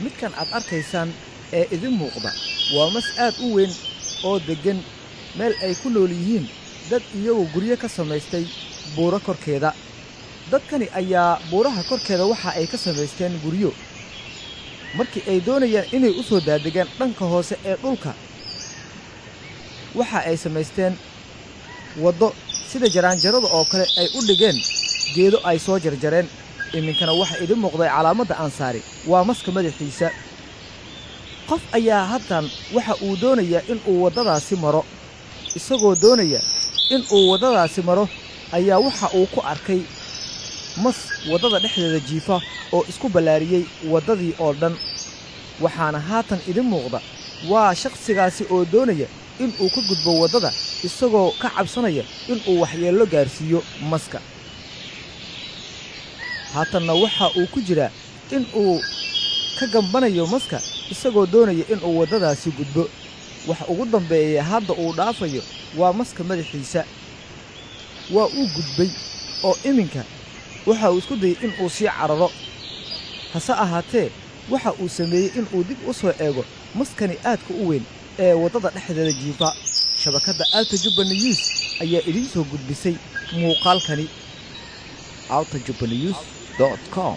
midkan aad arkaysaan ee idin muuqda waa mas aad u weyn oo deggan meel ay ku nool yihiin dad iyagoo guryo ka samaystay buuro korkeeda dadkani ayaa buuraha korkeeda waxa ay ka samaysteen guryo markii ay doonayaan inay u soo daadegaan dhanka hoose ee dhulka waxa ay samaysteen waddo sida jaraanjarada oo kale ay u dhigeen geedo ay soo jarjareen iminkana waxa idin muuqday calaamadda aan saari waa maska madaxiisa qof ayaa haddan waxa uu doonayaa in uu waddadaasi maro isagoo doonaya in uu waddadaasi maro ayaa waxa uu ku arkay mas waddada dhexdeeda jiifa oo isku ballaariyey waddadii oo dhan waxaana haatan idin muuqda waa shakhsigaasi oo doonaya in uu ka gudbo waddada isagoo ka cabsanaya in uu waxyeello gaarsiiyo maska haatanna waxa uu ku jiraa in uu ka gambanayo maska isagoo doonaya in uu waddadaasi gudbo waxa ugu dambeeya hadda uu dhaafayo waa maska madaxiisa waa uu gudbay oo iminka waxa uu isku dayay in uu sii cararo hase ahaatee waxa uu sameeyey in uu dib u soo eego maskani aadka u weyn ee waddada dhexdeeda jiifa shabakadda Alta Juba News ayaa idin soo gudbisay muuqaalkani altajubanews.com